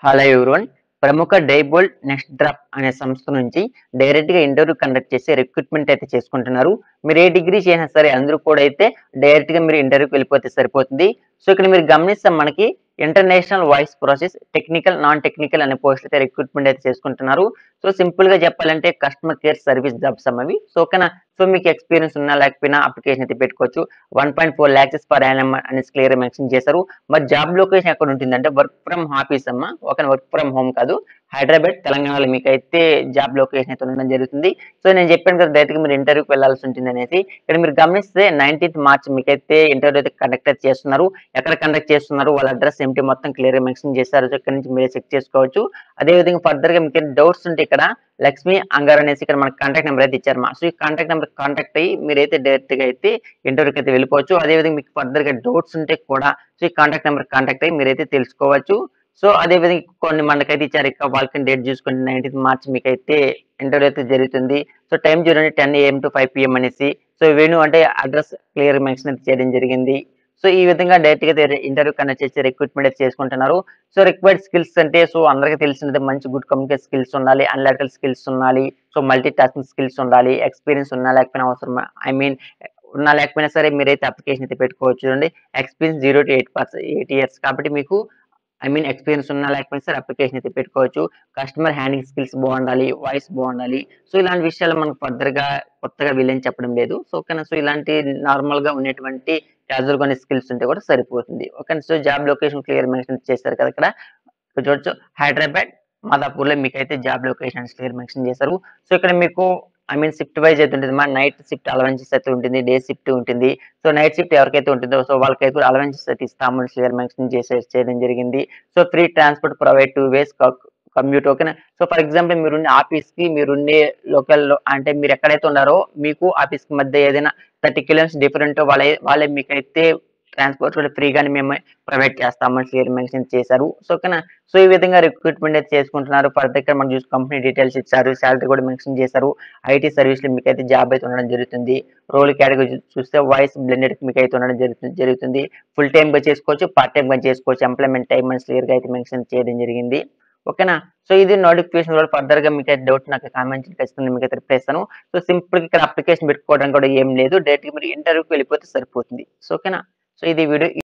Hello everyone. ప్రముఖ డైబోల్ట్ next drop అనే సంస్థ నుంచి డైరెక్ట్‌గా ఇంటర్వ్యూ కండక్ట్ చేసి రిక్రూట్‌మెంట్ అయితే చేసుకుంటున్నారు. మీరు ఏ డిగ్రీ చేసినా సరే అందరూ కూడా అయితే డైరెక్ట్‌గా మీరు ఇంటర్వ్యూకి వెళ్ళిపోతే సరిపోతుంది. సో, ఇక్కడ మీరు గమనిస్తే మనకి international voice process, technical, non technical అనే పోస్ట్‌లు అయితే రిక్రూట్‌మెంట్ అయితే చేసుకుంటున్నారు. సో, సింపుల్‌గా చెప్పాలంటే కస్టమర్ కేర్ సర్విస్ జాబ్స్ అవి. సో, ఓకేనా. సో, మీకు ఎక్స్‌పీరియన్స్ ఉన్నా లేకపోయినా అప్లికేషన్ అయితే పెట్టుకోవచ్చు. 1.4 లాక్స్ పర్ యానమ్ అనేసి క్లియర్‌గా మెన్షన్ చేశారు. మరి జాబ్ లొకేషన్ ఎక్కడ ఉంటుందంటే వర్క్ ఫ్రమ్ ఆఫీస్ అమ్మ. ఓకేనా. వర్క్ ఫ్రమ్ హోమ్ కాదు. హైదరాబాద్, తెలంగాణలో మీకైతే జాబ్ లొకేషన్ అయితే ఉండడం జరుగుతుంది. సో, నేను చెప్పాను కదా! డైరెక్ట్‌గా మీరు ఇంటర్వ్యూకి వెళ్ళాల్సి ఉంటుందనేసి. ఇక్కడ మీరు గమనిస్తే 19థ్ మార్చ్ మీకైతే ఇంటర్వ్యూ అయితే కండక్ట్ అయితే చేస్తున్నారు. ఎక్కడ కండక్ట్ చేస్తున్నారు? వాళ్ళ అడ్రెస్ ఏమిటి? మొత్తం క్లియర్‌గా మెన్షన్ చేశారు. సో, ఇక్కడ నుంచి మీరే చెక్ చేసుకోవచ్చు. అదే విధంగా ఫర్దర్‌గా మీకేమైనా డౌట్స్ ఉంటే ఇక్కడ లక్ష్మి అంగారు అనేసి ఇక్కడ మనకు కాంటాక్ట్ నంబర్ అయితే ఇచ్చారన్నమాట. సో, ఈ కాంటాక్ట్ నంబర్‌కి కాంటాక్ట్ అయ్యి మీరైతే డైరెక్ట్‌గా అయితే ఇంటర్వ్యూకి అయితే వెళ్ళిపోవచ్చు. అదే విధంగా మీకు ఫర్దర్‌గా డౌట్స్ ఉంటే కూడా సో, ఈ కాంటాక్ట్ నంబర్‌కి కాంటాక్ట్ అయ్యి మీరైతే తెలుసుకోవచ్చు. సో, అదే విధంగా కొన్ని మనకైతే ఇచ్చారు. ఇక వాళ్ళకి డేట్ చూసుకోండి. 19థ్ మార్చ్ మీకైతే ఇంటర్వ్యూ అయితే జరుగుతుంది. సో, టైమ్ చూడండి 10 ఏఎం టు 5 పీఎం అనేసి. సో, వెన్యూ అంటే అడ్రెస్ క్లియర్‌గా మెన్షన్ అయితే చేయడం జరిగింది. సో, ఈ విధంగా డైరెక్ట్‌గా అయితే ఇంటర్వ్యూ కండక్ట్ చేసి రిక్రూట్‌మెంట్ అయితే చేసుకుంటున్నారు. సో, రిక్వైర్డ్ స్కిల్స్ అంటే సో, అందరికి తెలిసినదే మంచి గుడ్ కమ్యూనికేషన్ స్కిల్స్ ఉండాలి. అనలిటికల్ స్కిల్స్ ఉండాలి. సో, మల్టీ టాస్కింగ్ స్కిల్స్ ఉండాలి. ఎక్స్‌పీరియన్స్ ఉన్నా లేకపోయినా అవసరమా ఐ మీన్ ఉన్నా లేకపోయినా సరే మీరైతే అప్లికేషన్ అయితే పెట్టుకోవచ్చు చూడండి. ఎక్స్‌పీరియన్స్ 0-8 ఇయర్స్ కాబట్టి మీకు ఎక్స్‌పీరియన్స్ ఉన్నా లేకపోయినా సరే అప్లికేషన్ అయితే పెట్టుకోవచ్చు. కస్టమర్ హ్యాండ్లింగ్ స్కిల్స్ బావుండాలి. వాయిస్ బావుండాలి. సో, ఇలాంటి విషయాలు మనకు ఫర్దర్‌గా కొత్తగా వీళ్ళేం చెప్పడం లేదు. సో, ఓకేనా. సో, ఇలాంటి నార్మల్‌గా ఉండేటువంటి క్యాజువల్‌గా ఉన్న స్కిల్స్ ఉంటే కూడా సరిపోతుంది. ఓకేనా. So, job location clear mention చేశారు కదా! ఇక్కడ. ఇక్కడ చూడొచ్చు హైదరాబాద్, మాదాపూర్‌లో మీకైతే జాబ్ లొకేషన్స్ క్లియర్ మెన్షన్ చేశారు. సో, ఇక్కడ మీకు షిఫ్ట్ వైస్ అయితే ఉంటుంది. నైట్ షిఫ్ట్ అలవెన్సెస్ అయితే ఉంటుంది. డే షిఫ్ట్ ఉంటుంది. సో, నైట్ షిఫ్ట్ ఎవరికైతే ఉంటుందో సో, వాళ్ళకైతే కూడా అలవెన్సెస్ అయితే ఇస్తామని క్లియర్ మెన్షన్ చేయడం జరిగింది. సో, ఫ్రీ ట్రాన్స్‌పోర్ట్ ప్రొవైడ్ 2 వేస్ కమ్యూట్ ఓకేనా. సో, ఫర్ ఎగ్జాంపుల్ మీరుండే ఆఫీస్‌కి మీరుండే లొకేల్‌లో అంటే మీరెక్కడైతే ఉన్నారో మీకు ఆఫీస్‌కి మధ్య ఏదైనా 30 కిలోమీటర్స్ డిఫరెంట్ వాళ్ళే మీకైతే ట్రాన్స్‌పోర్ట్ కూడా ఫ్రీగానే మేము ప్రొవైడ్ చేస్తామని క్లియర్ మెన్షన్ చేశారు. సో, ఓకేనా. సో, ఈ విధంగా రిక్రూట్‌మెంట్ అయితే చేసుకుంటున్నారు. ఫర్దర్ ఇక్కడ మనం చూసి కంపెనీ డీటెయిల్స్ ఇచ్చారు. సాలరీ కూడా మెన్షన్ చేశారు. ఐటీ సర్వీస్‌లో మీకైతే జాబ్ అయితే ఉండడం జరుగుతుంది. రోల్ కేటగరీ చూస్తే వాయిస్ బ్లెండెడ్‌కి మీకైతే ఉండడం జరుగుతుంది. ఫుల్ టైమ్‌గా చేసుకోవచ్చు. పార్ట్ టైమ్‌గా చేసుకోవచ్చు. ఎంప్లాయ్‌మెంట్ టైమ్ అని క్లియర్‌గా అయితే మెన్షన్ చేయడం జరిగింది. ఓకేనా. సో, ఇది నోటిఫికేషన్ కూడా ఫర్దర్‌గా మీకైతే డౌట్ నాకు కామెంట్ చేయండి. ఖచ్చితంగా మీకైతే రిప్లై ఇస్తాను. సో, సింపుల్‌గా ఇక్కడ అప్లికేషన్ పెట్టుకోవడం కూడా ఏం లేదు. డైరెక్ట్‌గా మీరు ఇంటర్వ్యూకి వెళ్ళిపోతే సరిపోతుంది. సో, ఓకేనా. సో, ఇది వీడియో.